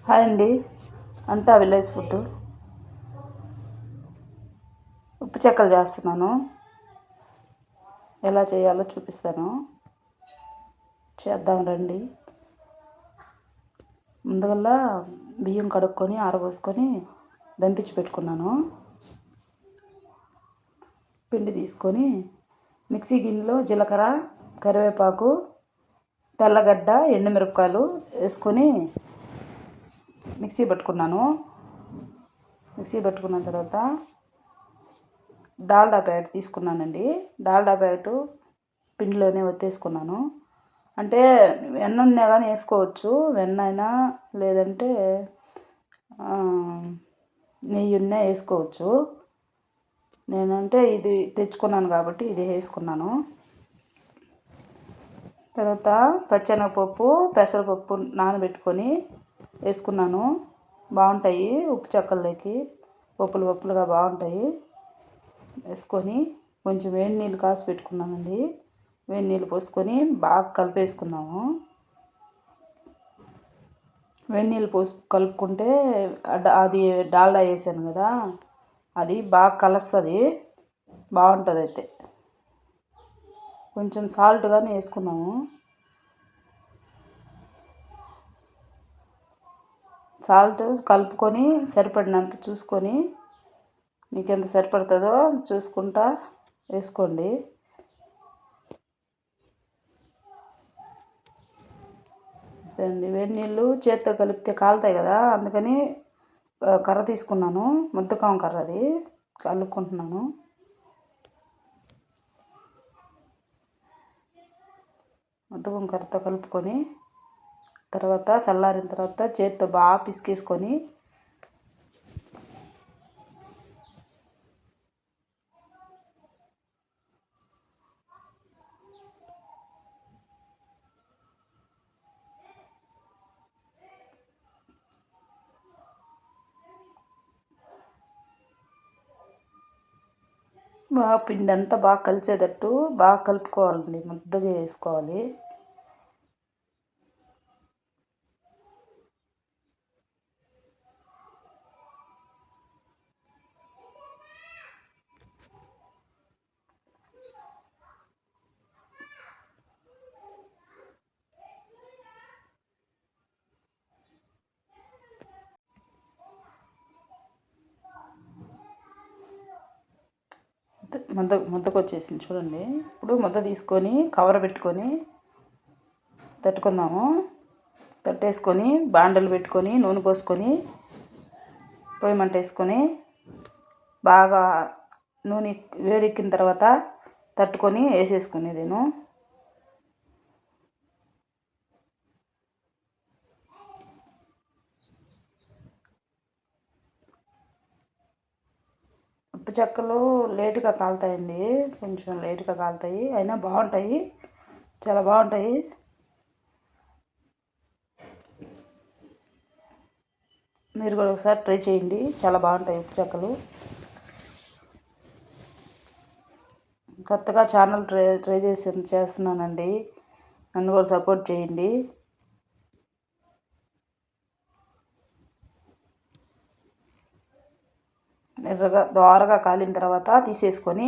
Hi అండి. అంతా village food. ఉప్పు చెక్కలు చేస్తున్నాను. ఎలా చేయాలో చూపిస్తాను. చేద్దాం రండి. ముందుగల్లా బియ్యం కడుక్కొని ఆరబోసుకొని దంపించి పెట్టుకున్నాను. పిండి తీసుకొని మిక్సీ గిన్నెలో జీలకర్ర, కరివేపాకు, తెల్లగడ్డ, ఎండుమిరపకాయలు వేసుకొని మిక్సీ పట్టుకున్నాను. మిక్సీ పట్టుకున్న తర్వాత డాల్డా ప్యాకెట్ తీసుకున్నానండి. డాల్డా ప్యాకెట్ పిండిలోనే ఒత్తేసుకున్నాను. అంటే వెన్న ఉన్నా కానీ వేసుకోవచ్చు, వెన్న అయినా లేదంటే నెయ్యి ఉన్నా వేసుకోవచ్చు. నేనంటే ఇది తెచ్చుకున్నాను కాబట్టి ఇది వేసుకున్నాను. తర్వాత పచ్చెనగపప్పు, పెసరపప్పు నానబెట్టుకొని వేసుకున్నాను. బాగుంటాయి ఉప్పు చెక్కల్లోకి, పప్పులుగా బాగుంటాయి. వేసుకొని కొంచెం వేడి నీళ్ళు కాసి పెట్టుకున్నామండి. వేడి నీళ్ళు పోసుకొని బాగా కలిపేసుకున్నాము. వేడి నీళ్ళు పోసి కలుపుకుంటే అది డాల్డా వేసాను కదా, అది బాగా కలుస్తుంది, బాగుంటుంది. అయితే కొంచెం సాల్ట్ కానీ వేసుకున్నాము. సాల్ట్ కలుపుకొని సరిపడినంత చూసుకొని మీకు ఎంత సరిపడుతుందో చూసుకుంటా వేసుకోండి. అండి వేడి నీళ్ళు చేత్తో కలిపితే కాలుతాయి కదా, అందుకని కర్ర తీసుకున్నాను. ముద్దకం కర్ర, అది కలుపుకుంటున్నాను. ముద్దకం కర్రతో కలుపుకొని తర్వాత చల్లారిన తర్వాత చేత్తో బాగా పిసికేసుకొని బాగా పిండి అంతా బాగా కలిసేటట్టు బాగా కలుపుకోవాలండి, ముద్ద చేసుకోవాలి. ముద్దకు వచ్చేసింది చూడండి. ఇప్పుడు ముద్ద తీసుకొని కవర్ పెట్టుకొని తట్టుకుందాము. తట్టేసుకొని బాండలు పెట్టుకొని నూనె పోసుకొని పొయ్యి మంట వేసుకొని బాగా నూనె వేడెక్కిన తర్వాత తట్టుకొని వేసేసుకునేదేను. ఉప్పు చెక్కలు లేటుగా కాలుతాయండి, కొంచెం లేటుగా కాలుతాయి, అయినా బాగుంటాయి, చాలా బాగుంటాయి. మీరు కూడా ఒకసారి ట్రై చేయండి, చాలా బాగుంటాయి ఉప్పు చెక్కలు. కొత్తగా ఛానల్ ట్రై చేస్తున్నానండి, నన్ను కూడా సపోర్ట్ చేయండి. ఎర్రగా దోరగా కాలిన తర్వాత తీసేసుకొని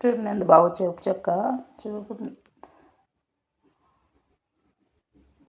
చూడండి ఎంత బాగా వచ్చాయి ఉప్పు చెక్క.